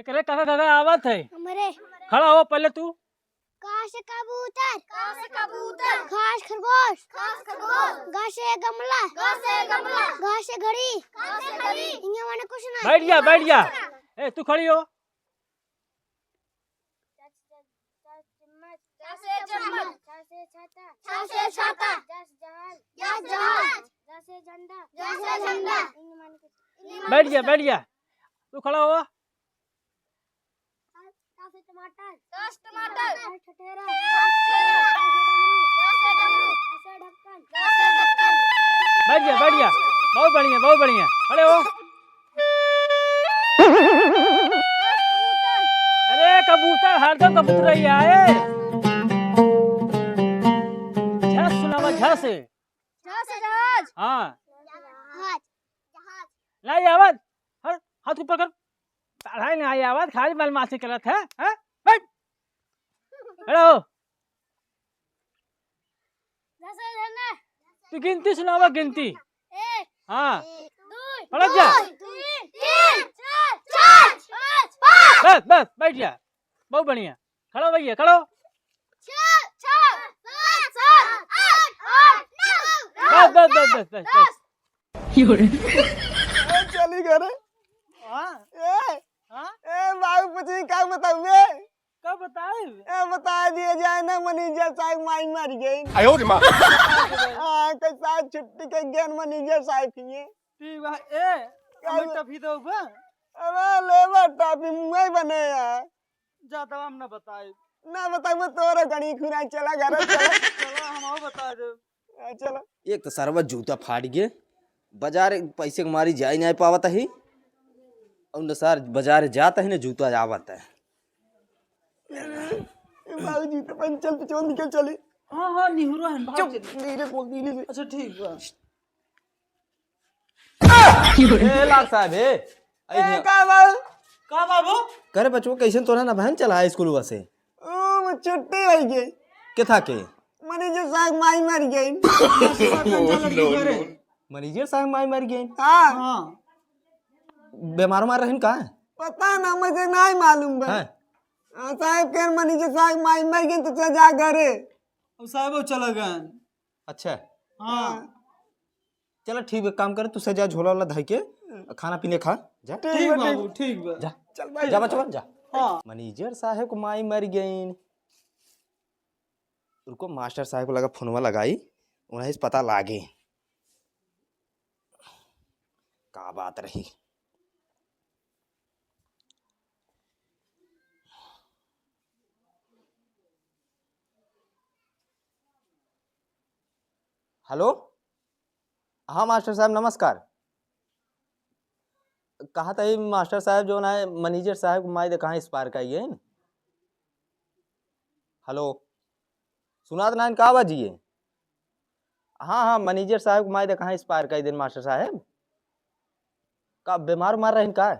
क्या करे काका काका आवत है। हमारे खड़ा हो पहले तू। कहाँ से कबूतर, घास खरगोश, घास से गमला, घास से घड़ी, इन्हें मैंने कुछ नहीं। बैठ जा ए तू खड़ी हो। बैठ जा तू खड़ा हो। टमाटर, बैठ जा बहुत बढ़िया खड़े हो। अरे कबूतर हरदम कबूतर ही आए। झस सुनावा झस। हाँ लाई आवाज हर हाथ ऊपर कर। पढ़ाई नहीं आई आवाज खाली बदमाशी करत है। बैठ खड़े हो। तू गिनती सुनावा गिनती। हाँ पलट जा। बस बैठ जा बहुत बढ़िया। खड़ो भैया खड़ो। बस चली घर बाबू पूछी क्या बताऊ मैं कब बताए बता दिया जाए ना मैनेजर साहब माई मर गई। कैसा छुट्टी के ज्ञान मैनेजर साहब किए ठीक बा ए टफी दो बा। अरे लेबर टापी मुंह बने यार जा दवा हम ना बताए ना बताऊ तोरा गणी खुरा चला घर चलो हम और बता दे। चलो एक तो सरवा जूता फाट गए बाजार पैसे कमारी जा ही नहीं पावत है और न सर बाजार जाता है ना जूता आवत है। बाबू जी तो पंचल पिछों निकल चले। हाँ निहुरा है चुप धीरे बोल धीरे से। अच्छा ठीक बा। ए लाल साहब है का बाबू करे बच्चों कैसे तोरा ना बहन चला स्कूल से ओ छुट्टी हो गई के था के मैनेजर साहब माई मर गई। मैनेजर साहब माई मर गए। हाँ बीमार मार रहन का पता ना मुझे नहीं मालूम है। साहब के मैनेजर साहब माई मर गई तो जा घरे साहब चला गए। अच्छा हाँ चलो ठीक है काम करे तू सजा झोला वाला धाई के खाना पीने खा जा। ठीक बाबू ठीक बा। जा चल भाई जा बच्चा जा। हाँ मैनेजर साहब को माई मर गई। उनको मास्टर साहब को लगा फोनवा लगाई उन्हें पता लागे का बात रही। हेलो हाँ मास्टर साहब नमस्कार। कहा था मास्टर साहब जो ना मैनेजर साहब को माई कहाँ इस पार का ये हेलो सुना तो ना का बाजिए। हाँ मैनेजर साहब को माई कहाँ इस पार का दिन मास्टर साहब का बीमार मार रहे का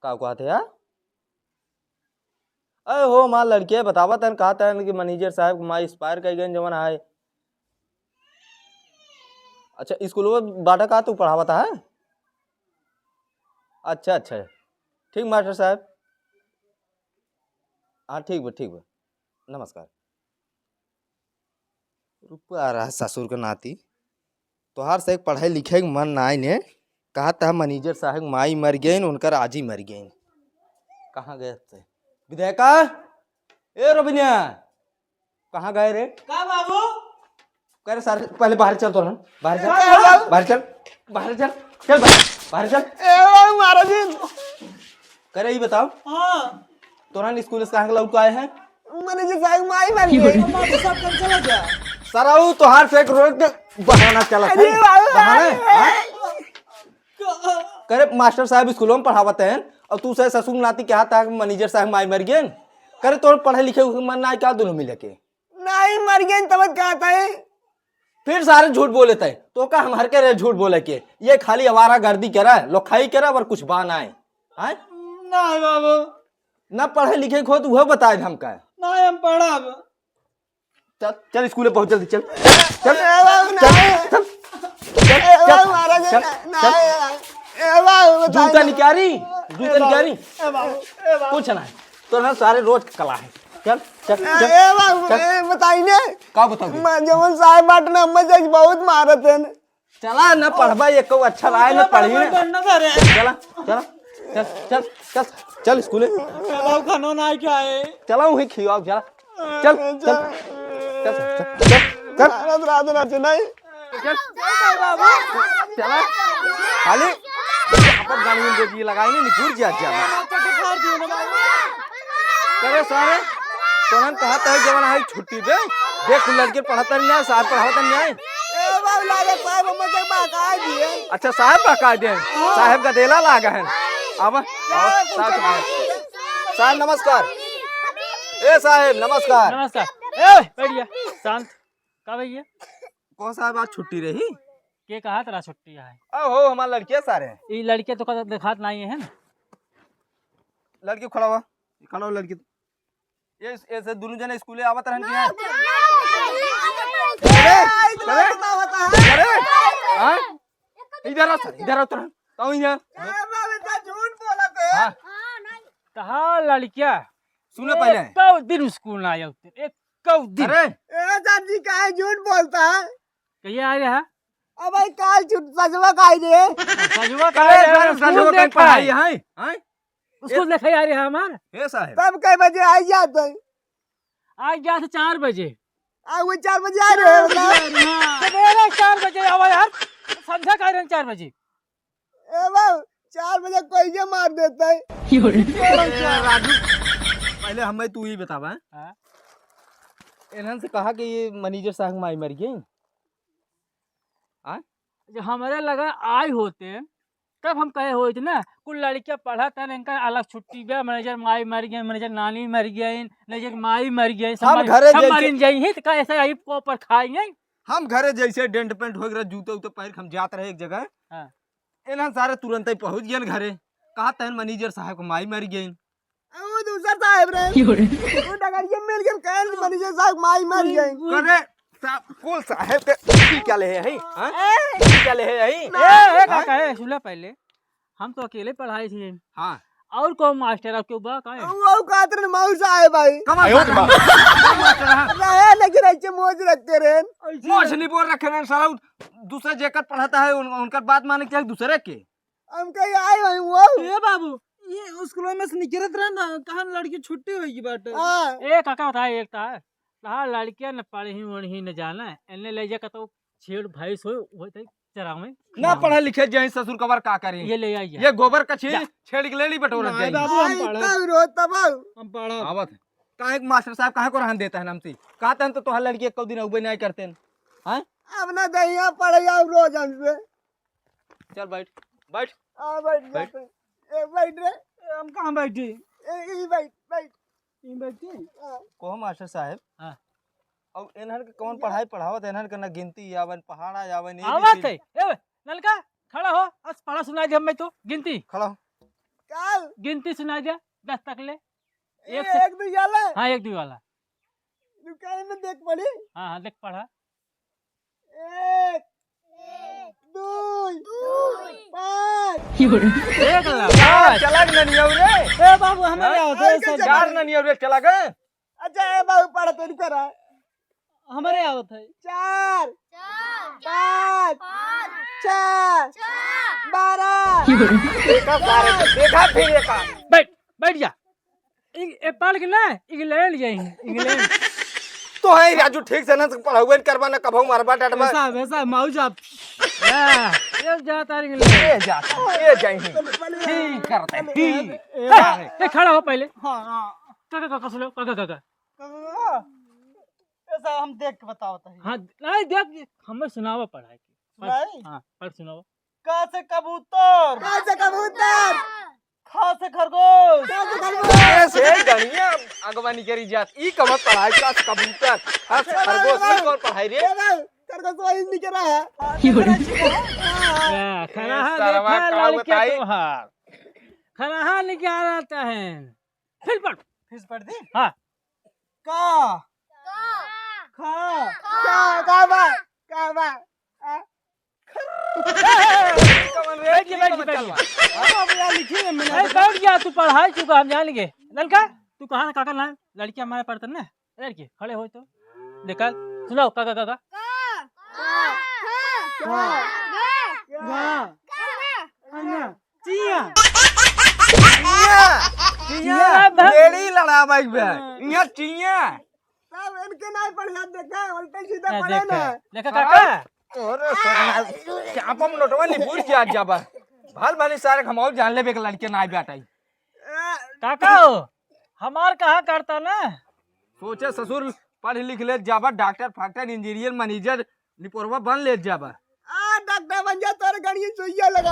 कहते यार अरे हो माँ लड़के बतावा तन कहा था कि मैनेजर साहब को माई एक्सपायर कर गए जवन है। अच्छा स्कूल में बाटा का तू पढ़ावा है। अच्छा ठीक मास्टर साहब हाँ ठीक बा नमस्कार। रुपया आ रहा है ससुर के नाती तोहार से पढ़ाई लिखे के मन ना ने कहा था मैनेजर साहब माई मर गए उनकर आज ही मर गए। कहाँ गए थे विधायका ए रोबिनिया कहाँ गए रे का बाबू कह रहे सर पहले बाहर चल तो ना बाहर चल बाहर चल महाराज कह रहे ये बताओ हाँ तोरा स्कूल से कहाँ लौट आए हैं। मैनेजर साहब माई मर गई। मास्टर साहब कब चला गया। सराऊ तोहार से एक रोज बहाना चला है कह रहे मास्टर साहब स्कूलों में पढ़ावत हैं और तू से ससुर नाती क्या था मैनेजर साहब माई मर गए करे तो पढ़े लिखे मन ना क्या दोनों मिले के नहीं मर गए तब कहता है फिर सारे झूठ बोले थे तो का हम हर के रहे झूठ बोले के ये खाली आवारा गर्दी करा लोखाई करा और कुछ बाना है नहीं बाबू ना पढ़े लिखे खो तो वह बताए हम का नहीं हम पढ़ब। चल चल स्कूल पहुंच जल्दी चल महाराज ए बाबू जूता बताइए निकारी जूता निकारी कुछ ना तो ना सारे रोज कला है चल चल चल ए बाबू चल। ए बताइए का बताओ जमन साहब बाटना हम जज बहुत मारत है चला ना पढ़बा एक को अच्छा रहा है ना पढ़ी ना चला चला चल चल चल चल स्कूल खाना ना क्या है चला वहीं खियाओ चला चल चल चल चल चल रात रात रात नहीं चला खाली अपन गाड़ी में देखिए लगाई नहीं निकुर जा करे सारे तुरंत कहता है जवन है छुट्टी पे देख लड़के पढ़ाता नहीं है साहब पढ़ाता नहीं है ए बाबू लागे साहब हम जब बाका दिए अच्छा साहब पका दे साहब का देला लागा है अब साहब नमस्कार ए साहब नमस्कार नमस्कार ए बैठ गया शांत का भैया कौन साहब आज छुट्टी रही के कहा तेरा छुट्टी है हो हमारे लड़के सारे ये लड़के तो कदा दिखात नहीं है ना लड़की खड़ा हुआ खड़ा हो लड़की ये ऐसे दोनों जने स्कूले आवत रहन किया अरे हां इधर आ सर इधर आ तुरंत तो इधर झूठ बोला थे हां कहा लड़किया सुनो पहले एक दिन स्कूल ना आया एक दिन अरे ए चाची काहे झूठ बोलता है कहिए आ रहा अब भाई काल छुट सजवा काई रे सजुआ सजो के पढ़ाई है हैं स्कूल देखे आ रहा हमार ए साहब तब कई बजे आ जाते हैं आज जा से 4 बजे आ वो 4 बजे आ रहे हैं सवेरे 4 बजे आवा यार संध्या कह रहे हैं 4 बजे ए बाबू 4 बजे कोई जे मार देता है राजू पहले हमें तू ही बतावा हाँ? इन्हन से कहा कि ये मैनेजर साहब माई मर गई जो हमारे लगा आए होते तब हम कहे होते ना कुल लड़कियां पढ़ा था इनका अलग छुट्टी गया मैनेजर माई मर गए मैनेजर नानी मर गई मैनेजर माई मर गई हम घरे सब जैसे- मरिन जाई तो ऐसा आई पर खाएंगे हम घरे जैसे डेंट पेंट हो गया जूते उते पहन के हम जाते रहे एक जगह हाँ। इन्हन सारे तुरंत ही पहुंच गए घरे कहा तहन मैनेजर साहब को माई मर गई वो दूसरा साहब रे वो डगरिया मिल गए कहन मैनेजर साहब माई मार गए करे कुल साहब के की क्या ले है हां की क्या ले है ए काका है सुन पहले हम तो अकेले पढ़ाई थी हां और कौन मास्टर आपके बा का है वो कातर मौस आए भाई कमाल रहे लेकिन ऐसे मौज रखते रहे मछली बोल रखे हैं साला दूसरा जेकर पढ़ाता है उनका बात माने क्या दूसरे के हम कहीं आए भाई वो ए बाबू ये स्कूल में से निकलत रहे ना कहां लड़की छुट्टी होगी बाटे ए काका बताए एक था कहा लड़कियां न पढ़ी वढ़ी न जाना इन्ने ले जा तो छेड़ भैंस हो वो चराव में ना पढ़ा लिखे जाए ससुर कबर का करें ये ले आइए ये गोबर का छेड़ के ले ली बटोर जाए बाबू हम पढ़ा विरोध तब हम पढ़ा आवत काहे मास्टर साहब काहे को रहन देता है हमसे कहते हैं तो तोहर लड़की एक दिन उबे नहीं करते हैं हैं अब ना दहिया पढ़े आओ रोज हमसे चल बैठ बैठ आ बैठ बैठ। ए बैठ रे हम कहाँ बैठे ए बैठ बैठ बैठे को मास्टर साहब हाँ। अब इन्हन के कौन पढ़ाई पढ़ावत इन्हन के ना गिनती आवन पहाड़ा आवन आवाज है ए नलका खड़ा हो आज पढ़ा सुना दे हमें तो गिनती खड़ा हो। काल गिनती सुना दे 10 तक ले एक भी जाला हाँ एक दो वाला दुकान में देख पड़ी हाँ हाँ देख पढ़ा 1 2 5 एक ला चला नहीं रे ए बाबू हमारे आवत है चार नहीं रे चला गए अच्छा ए बाबू पढ़ तो नहीं करा हमारे आवत है 4 5 6 12 देखा सारे देखा फिर एका बैठ बैठ जा ए पढ़ के ना इंग्लैंड जाएंगे इंग्लैंड तो है राजू ठीक से ना पढ़ावे करवा ना कभौ मारबा डटबा वैसा माउज आप ये जाता इंग्लैंड ये जाता ये जाई ठीक करते ठीक ए खड़ा हो पहले हां काका काका सुनो काका काका ऐसा हम देख के बतावत है हाँ नहीं देख हमें सुनावा पढ़ाई नहीं हाँ पढ़ सुनावा का से कबूतर खा से खरगोश ऐसे गणिया अगवानी करी जात ई कब पढ़ाई का कबूतर हस खरगोश में कौन पढ़ाई रे खरगोश वही निकल रहा है खड़ा है सरवा देखा का लड़के बताई। तोहार खड़ा है निकाल आता है फिर पढ़ फिर पढ़ दे हाँ बैठ गया, तू पढ़ाई चुका, हम जान गए। लड़का तू कहाँ काका ना लड़की हमारे पढ़ते ना, लड़की खड़े हो तो देखा सुनाओ काका काका लेडी लड़ा भाई बे यहाँ चिया सब इनके नहीं पढ़िया देखा उल्टे सीधे पढ़े ना। देखा काका अरे क्या पम नोटवा नहीं भूल जा जाबा भाल भाली सारे हम जान ले बे लड़के ना बेटाई काका हो हमार कहाँ करता ना। सोचे ससुर पढ़ लिख ले जाबा डॉक्टर फैक्टर इंजीनियर मैनेजर निपोरवा बन ले जाबा आ डॉक्टर बन जा तोर गाड़ी सुइया लगा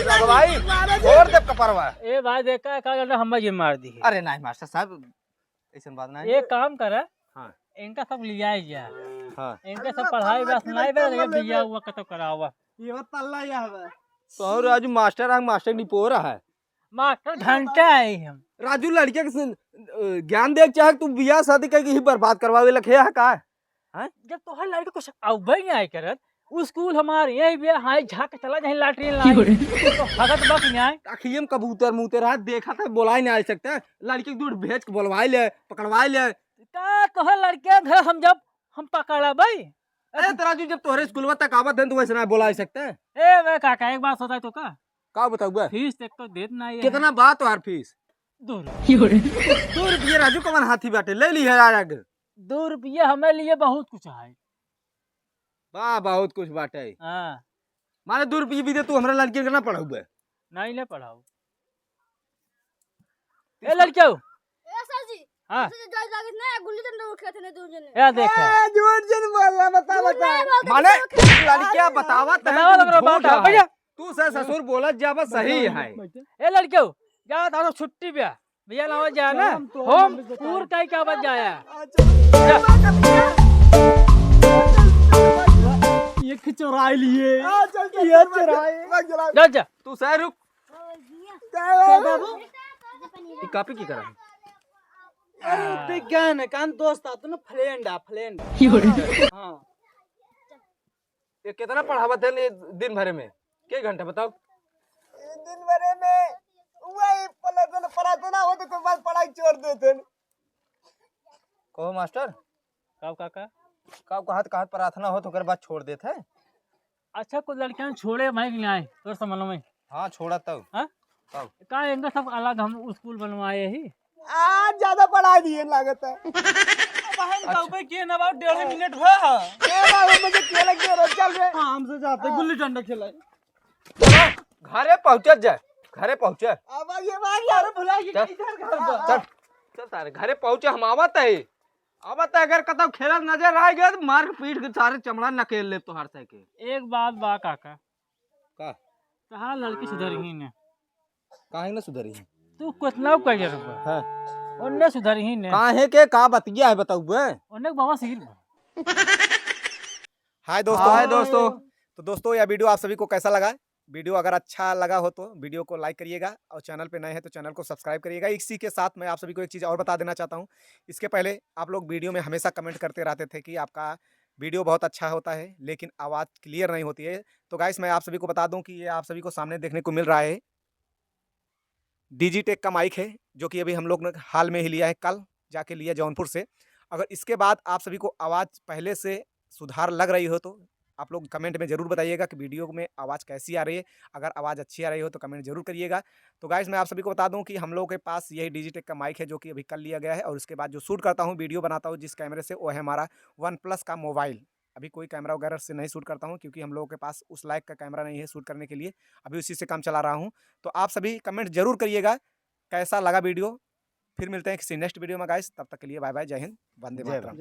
लगवाई छोड़ दे कपरवा। ए भाई देखा का करता हम जी मार दी। अरे नहीं मास्टर साहब ऐसा बात नहीं। एक काम कर हाँ इनका सब लिया ही जा, हाँ इनका सब पढ़ाई बस नहीं बे बिया हुआ कतो करा हुआ ये तल्ला या है तो राजू मास्टर निपो रहा है मास्टर घंटा है हम। राजू लड़के के ज्ञान देख चाहे तू बियाह शादी करके ही बर्बाद करवावे लखे है का है? जब तो हर लड़के कुछ अवभय नहीं आए करत उस स्कूल हमारे यही भी हाई झाक चला जाए लाटरी लाई तो भगत बक नहीं आए अखियम कबूतर मुते रहा देखा था बोला ही नहीं आ सकता लड़के के दूर भेज के बोलवाई ले पकड़वाई ले। का तो हर लड़के घर हम जब हम पकड़ा भाई। अरे तो राजू जब तोहरे स्कूल तक आवत है तो वैसे ना बोला सकता है। ए वे काका एक बात होता है तो का बताऊँ फीस तक तो देत नहीं है। कितना बात तो यार फीस 2 रुपये 2 रुपये राजू कमन हाथी बाटे ले ली है यार 2 रुपये हमें लिए बहुत कुछ है। वाह बहुत कुछ बाटे हाँ माने 2 रुपये भी दे तू हमरा लड़के के ना पढ़ाऊ नहीं ले पढ़ाओ ए लड़के सर जी हाँ जाय जागे ना गुल्ली डंडा खेलते ने दो जने या देख झूठ झूठ बोल रहा बता माने लड़कियां बतावत है बताओ हमरा बात है भैया तू से ससुर बोलत जाबा सही है। ए लड़के जा तारो छुट्टी भैया लावा जा ना होम टूर कई क्या बच जाया ये खिचौराई लिए ये चुराई जा जा तू सह रुक बाबू ये कॉपी की करा विज्ञान है कान दोस्त आते ना फ्रेंड हाँ ये कितना पढ़ावत है दिन भर में के घंटे बताओ दिन भर में वही पढ़ाते ना हो तो बस पढ़ाई छोड़ देते कहो मास्टर कब काका कब कहत प्रार्थना हो तो कर बात छोड़ देते है। अच्छा कुछ लड़कियां छोड़े मैं नहीं आए तो समझ में हाँ छोड़ा तब हाँ का इनका सब अलग हम स्कूल बनवाए ही आज ज्यादा पढ़ा दिए लागत है के ना about 1.5 मिनट हुआ मुझे खेल के रोज चल रहे हमसे जाते गुल्ली डंडा खेला घरे पहुंचत जाए घरे पहुंचे अब ये बात यार भुला के चल चल तारे घरे पहुंचे हम आवत है अगर कतौ खेलत नजर आ गया तो मार पीट के सारे चमड़ा नकेल ले तोहार से के। एक बात बा काका का कहा लड़की सुधर ही ने काहे न सुधरी तू कितना कर जरूर हां उन्ने सुधर ही ने काहे के का बतिया है बताऊ उन्ने बाबा सील हाय दोस्तों तो दोस्तों यह वीडियो आप सभी को कैसा लगा। वीडियो अगर अच्छा लगा हो तो वीडियो को लाइक करिएगा और चैनल पे नए हैं तो चैनल को सब्सक्राइब करिएगा। इसी के साथ मैं आप सभी को एक चीज़ और बता देना चाहता हूं। इसके पहले आप लोग वीडियो में हमेशा कमेंट करते रहते थे कि आपका वीडियो बहुत अच्छा होता है लेकिन आवाज़ क्लियर नहीं होती है। तो गाइस मैं आप सभी को बता दूं कि ये आप सभी को सामने देखने को मिल रहा है डिजिटेक का माइक है जो कि अभी हम लोग ने हाल में ही लिया है, कल जाके लिया जौनपुर से। अगर इसके बाद आप सभी को आवाज़ पहले से सुधार लग रही हो तो आप लोग कमेंट में ज़रूर बताइएगा कि वीडियो में आवाज़ कैसी आ रही है। अगर आवाज़ अच्छी आ रही हो तो कमेंट जरूर करिएगा। तो गाइस मैं आप सभी को बता दूं कि हम लोगों के पास यही डिजिटेक का माइक है जो कि अभी कल लिया गया है और उसके बाद जो शूट करता हूं वीडियो बनाता हूं जिस कैमरे से वो है हमारा OnePlus का मोबाइल। अभी कोई कैमरा वगैरह से नहीं शूट करता हूं क्योंकि हम लोगों के पास उस लायक का कैमरा नहीं है शूट करने के लिए, अभी उसी से काम चला रहा हूँ। तो आप सभी कमेंट जरूर करिएगा कैसा लगा वीडियो। फिर मिलते हैं किसी नेक्स्ट वीडियो में गाइस, तब तक के लिए बाय बाय, जय हिंद, वंदे मातरम।